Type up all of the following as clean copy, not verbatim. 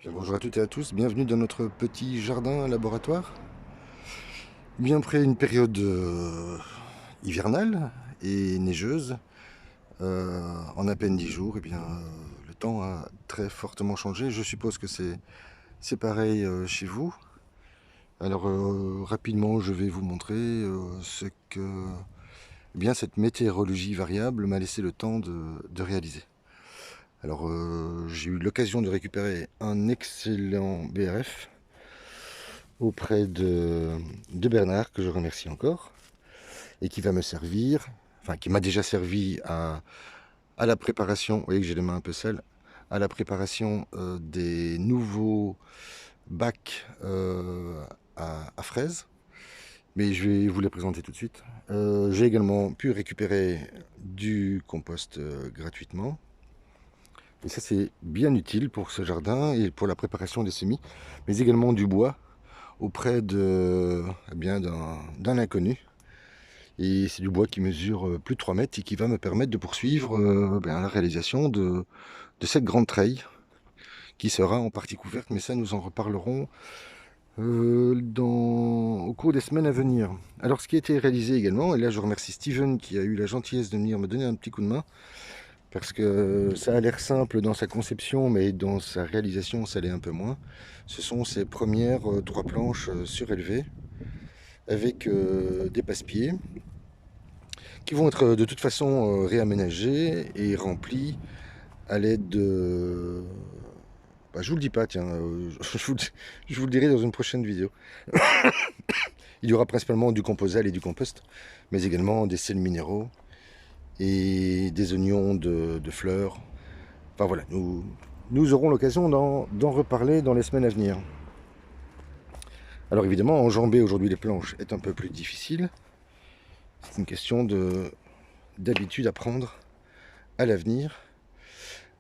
Bien, bonjour à toutes et à tous, bienvenue dans notre petit jardin laboratoire. Bien après une période hivernale et neigeuse, en à peine 10 jours, le temps a très fortement changé. Je suppose que c'est pareil chez vous. Alors rapidement, je vais vous montrer ce que cette météorologie variable m'a laissé le temps de réaliser. Alors j'ai eu l'occasion de récupérer un excellent BRF auprès de Bernard, que je remercie encore, et qui va me servir, enfin qui m'a déjà servi à la préparation, vous voyez que j'ai les mains un peu sales, à la préparation des nouveaux bacs à fraises, mais je vais vous les présenter tout de suite. J'ai également pu récupérer du compost gratuitement, et ça c'est bien utile pour ce jardin et pour la préparation des semis, mais également du bois auprès d'un inconnu. Et c'est du bois qui mesure plus de 3 mètres et qui va me permettre de poursuivre la réalisation de cette grande treille qui sera en partie couverte, mais ça nous en reparlerons au cours des semaines à venir. Alors ce qui a été réalisé également, et là je remercie Steven qui a eu la gentillesse de venir me donner un petit coup de main, parce que ça a l'air simple dans sa conception, mais dans sa réalisation ça l'est un peu moins. Ce sont ces premières 3 planches surélevées avec des passe-pieds qui vont être de toute façon réaménagés et remplis à l'aide de... Bah, je vous le dis pas, tiens, je vous le dirai dans une prochaine vidéo. Il y aura principalement du composal et du compost, mais également des sels minéraux et des oignons de fleurs. Enfin voilà, nous aurons l'occasion d'en reparler dans les semaines à venir. Alors évidemment, enjamber aujourd'hui les planches est un peu plus difficile. C'est une question d'habitude à prendre à l'avenir.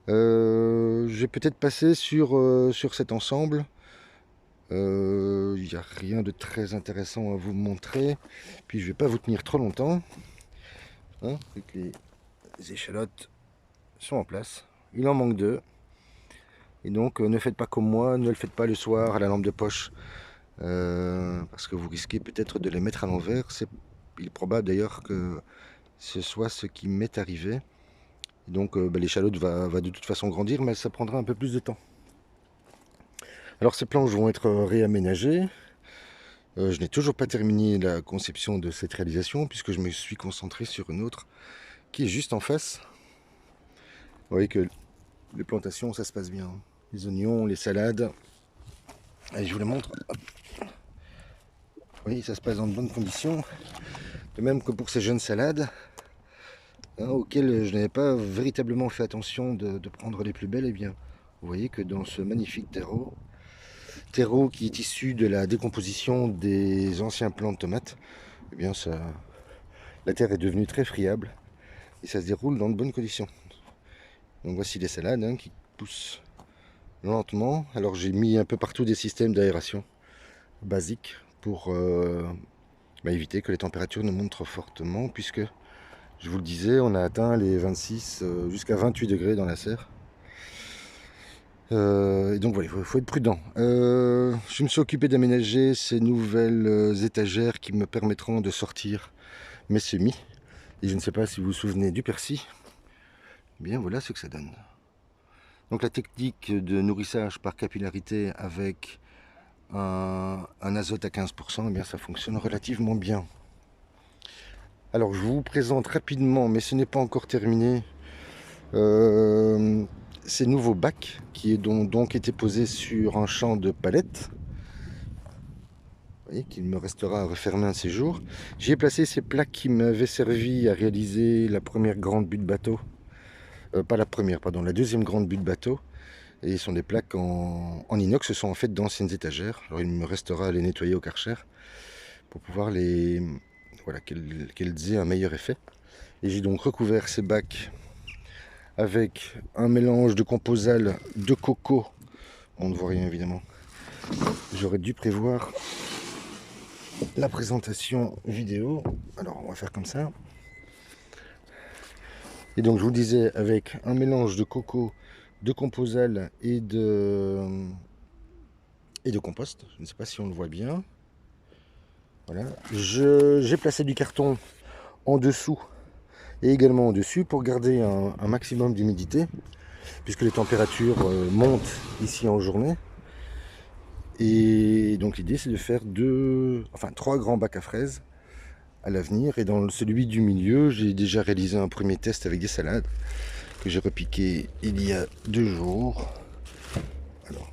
Je vais peut-être passer sur cet ensemble. Il n'y a rien de très intéressant à vous montrer. Puis je ne vais pas vous tenir trop longtemps. Hein, les échalotes sont en place. Il en manque 2. Et donc ne faites pas comme moi, ne le faites pas le soir à la lampe de poche. Parce que vous risquez peut-être de les mettre à l'envers. Il est probable d'ailleurs que ce soit ce qui m'est arrivé. Et donc l'échalote va de toute façon grandir, mais ça prendra un peu plus de temps. Alors ces planches vont être réaménagées. Je n'ai toujours pas terminé la conception de cette réalisation puisque je me suis concentré sur une autre qui est juste en face. Vous voyez que les plantations, ça se passe bien. Les oignons, les salades. Allez, je vous les montre. Hop. Oui, ça se passe dans de bonnes conditions. De même que pour ces jeunes salades, auxquelles je n'avais pas véritablement fait attention de prendre les plus belles. Eh bien, vous voyez que dans ce magnifique terreau qui est issu de la décomposition des anciens plants de tomates, eh bien la terre est devenue très friable et ça se déroule dans de bonnes conditions. Donc voici les salades qui poussent lentement. Alors j'ai mis un peu partout des systèmes d'aération basiques pour éviter que les températures ne montent trop fortement, puisque je vous le disais, on a atteint les 26 jusqu'à 28 degrés dans la serre. Et donc voilà, il faut être prudent. Je me suis occupé d'aménager ces nouvelles étagères qui me permettront de sortir mes semis. Et je ne sais pas si vous vous souvenez du persil. Eh bien voilà ce que ça donne. Donc la technique de nourrissage par capillarité avec un azote à 15%, eh bien ça fonctionne relativement bien. Alors je vous présente rapidement, mais ce n'est pas encore terminé, ces nouveaux bacs qui ont donc été posés sur un champ de palettes. Vous voyez qu'il me restera à refermer un de ces jours. J'y ai placé ces plaques qui m'avaient servi à réaliser la première grande butte bateau. Pas la première, pardon, la deuxième grande butte bateau. Et ce sont des plaques en inox, ce sont en fait d'anciennes étagères. Alors il me restera à les nettoyer au Karcher pour pouvoir qu'elles aient un meilleur effet. Et j'ai donc recouvert ces bacs avec un mélange de composal de coco. On ne voit rien évidemment. J'aurais dû prévoir la présentation vidéo. Alors on va faire comme ça. Et donc je vous disais, avec un mélange de coco, de composal et de et de compost. Je ne sais pas si on le voit bien. Voilà. J'ai placé du carton en dessous et également au-dessus pour garder un maximum d'humidité, puisque les températures montent ici en journée. Et donc l'idée c'est de faire trois grands bacs à fraises à l'avenir. Et dans celui du milieu, j'ai déjà réalisé un premier test avec des salades que j'ai repiqué il y a 2 jours. Alors,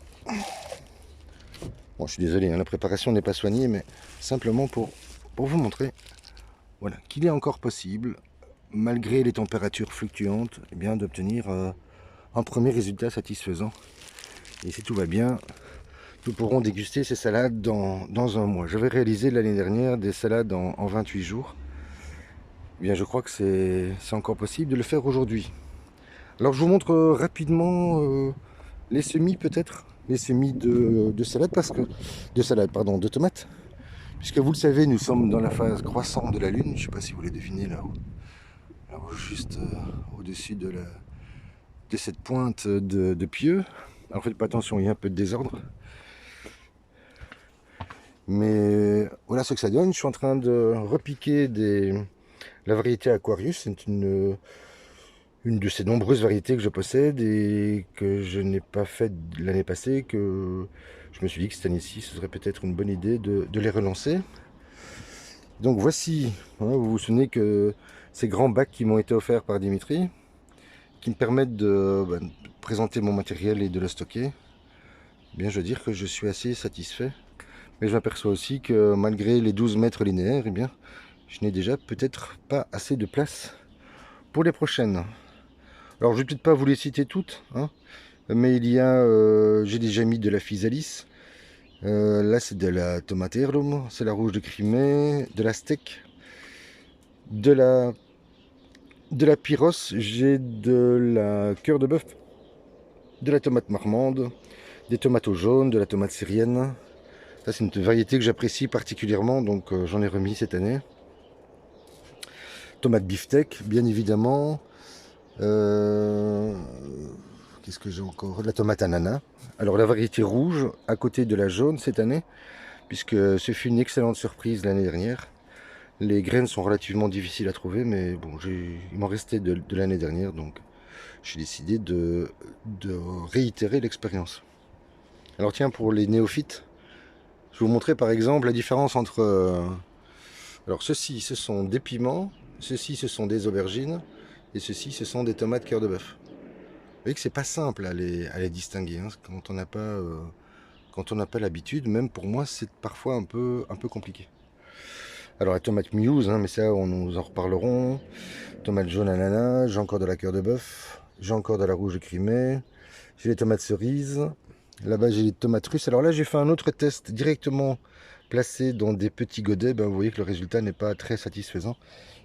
bon, je suis désolé, hein, la préparation n'est pas soignée, mais simplement pour vous montrer, voilà, qu'il est encore possible, malgré les températures fluctuantes, eh bien, d'obtenir un premier résultat satisfaisant. Et si tout va bien, nous pourrons déguster ces salades dans un mois. J'avais réalisé l'année dernière des salades en 28 jours. Eh bien, je crois que c'est encore possible de le faire aujourd'hui. Alors, je vous montre rapidement les semis peut-être, les semis de salade, de tomates. Puisque vous le savez, nous sommes dans la phase croissante de la Lune. Je ne sais pas si vous les devinez là-haut. Alors, juste au-dessus de cette pointe de pieux. Alors, faites pas attention, il y a un peu de désordre. Mais voilà ce que ça donne. Je suis en train de repiquer la variété Aquarius. C'est une de ces nombreuses variétés que je possède et que je n'ai pas fait l'année passée, que je me suis dit que cette année-ci, ce serait peut-être une bonne idée de les relancer. Donc voici, hein, vous vous souvenez que ces grands bacs qui m'ont été offerts par Dimitri, qui me permettent de présenter mon matériel et de le stocker, eh bien je veux dire que je suis assez satisfait. Mais je m'aperçois aussi que malgré les 12 mètres linéaires, eh bien, je n'ai déjà peut-être pas assez de place pour les prochaines. Alors je vais peut-être pas vous les citer toutes, hein, mais j'ai déjà mis de la physalis. Là c'est de la tomate heirloom, c'est la rouge de Crimée, de la steak, de la pyros, j'ai de la cœur de bœuf, de la tomate marmande, des tomates au jaune, de la tomate syrienne. Ça c'est une variété que j'apprécie particulièrement, donc j'en ai remis cette année. Tomate beefsteak, bien évidemment. Qu'est-ce que j'ai encore? De la tomate ananas. Alors la variété rouge à côté de la jaune cette année, puisque ce fut une excellente surprise l'année dernière. Les graines sont relativement difficiles à trouver, mais bon, il m'en restait de l'année dernière, donc j'ai décidé de réitérer l'expérience. Alors tiens, pour les néophytes, je vais vous montrer par exemple la différence entre... alors ceci, ce sont des piments, ceci, ce sont des aubergines, et ceci, ce sont des tomates cœur de bœuf. Vous voyez que c'est pas simple à les distinguer, hein, quand on n'a pas l'habitude. Même pour moi, c'est parfois un peu compliqué. Alors la tomate muse, hein, mais ça, nous en reparlerons. Tomate jaune ananas, j'ai encore de la cœur de bœuf, j'ai encore de la rouge de Crimée, j'ai les tomates cerises. Là-bas, j'ai les tomates russes. Alors là, j'ai fait un autre test directement placé dans des petits godets. Vous voyez que le résultat n'est pas très satisfaisant.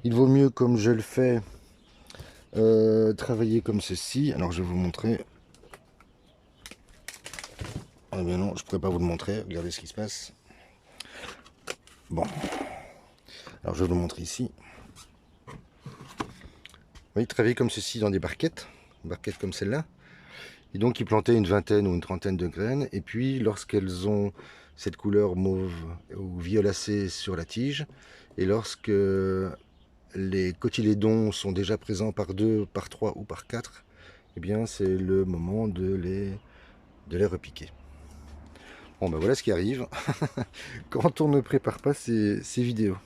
Il vaut mieux, comme je le fais, travailler comme ceci. Alors je vais vous montrer. Ah bien non, je pourrais pas vous le montrer. Regardez ce qui se passe. Bon, alors je vais vous le montrer ici. Vous voyez, travailler comme ceci dans des barquettes comme celle-là. Et donc ils plantaient une vingtaine ou une trentaine de graines. Et puis lorsqu'elles ont cette couleur mauve ou violacée sur la tige, et lorsque les cotylédons sont déjà présents par 2, par 3 ou par 4, eh bien c'est le moment de les repiquer. Bon ben voilà ce qui arrive quand on ne prépare pas ces vidéos.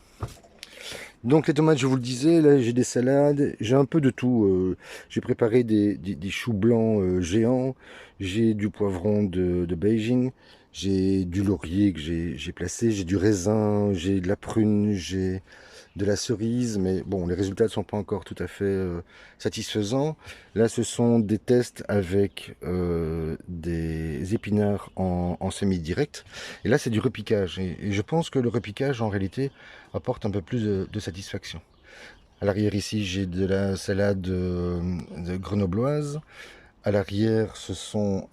Donc les tomates, je vous le disais, là j'ai des salades, j'ai un peu de tout. J'ai préparé des choux blancs géants, j'ai du poivron de Beijing, j'ai du laurier que j'ai placé, j'ai du raisin, j'ai de la prune, j'ai de la cerise, mais bon, les résultats ne sont pas encore tout à fait satisfaisants. Là, ce sont des tests avec des épinards en semi-direct. Et là, c'est du repiquage. Et je pense que le repiquage, en réalité, apporte un peu plus de satisfaction. À l'arrière, ici, j'ai de la salade grenobloise. À l'arrière, ce sont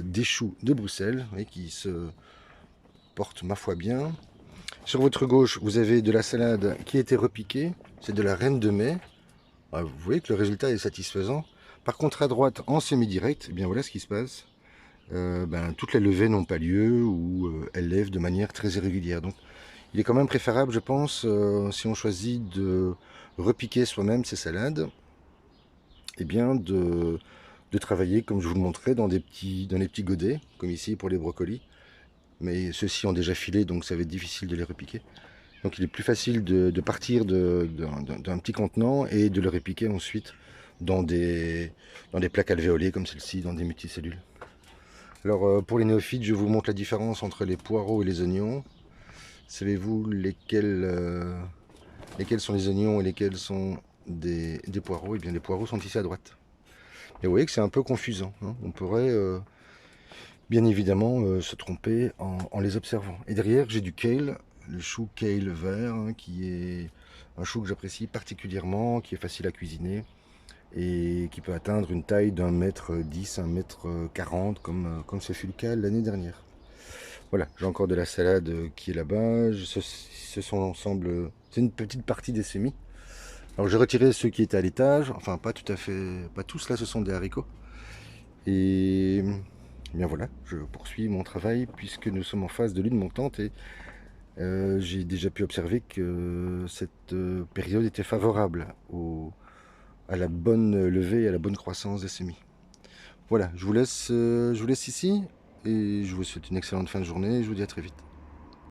des choux de Bruxelles, oui, qui se portent, ma foi, bien. Sur votre gauche, vous avez de la salade qui a été repiquée. C'est de la reine de mai. Vous voyez que le résultat est satisfaisant. Par contre, à droite, en semi-direct, eh bien voilà ce qui se passe. toutes les levées n'ont pas lieu ou elles lèvent de manière très irrégulière. Donc il est quand même préférable, je pense, si on choisit de repiquer soi-même ses salades, et bien de travailler, comme je vous le montrais, dans les petits godets, comme ici pour les brocolis. Mais ceux-ci ont déjà filé, donc ça va être difficile de les repiquer. Donc il est plus facile de partir d'un petit contenant et de le repiquer ensuite dans des plaques alvéolées comme celle-ci, dans des multicellules. Alors pour les néophytes, je vous montre la différence entre les poireaux et les oignons. Savez-vous lesquels sont les oignons et lesquels sont des poireaux? Eh bien les poireaux sont ici à droite. Et vous voyez que c'est un peu confusant, hein. On pourrait bien évidemment se tromper en les observant. Et derrière j'ai du kale, le chou kale vert, hein, qui est un chou que j'apprécie particulièrement, qui est facile à cuisiner et qui peut atteindre une taille d'1,10 m, 1,40 m, comme ce fut le cas l'année dernière. Voilà, j'ai encore de la salade qui est là-bas. Ce sont l'ensemble, c'est une petite partie des semis. Alors j'ai retiré ceux qui étaient à l'étage, enfin pas tout à fait, pas tous là, ce sont des haricots. Et bien voilà, je poursuis mon travail puisque nous sommes en phase de lune montante et j'ai déjà pu observer que cette période était favorable à la bonne levée et à la bonne croissance des semis. Voilà, je vous laisse ici et je vous souhaite une excellente fin de journée et je vous dis à très vite.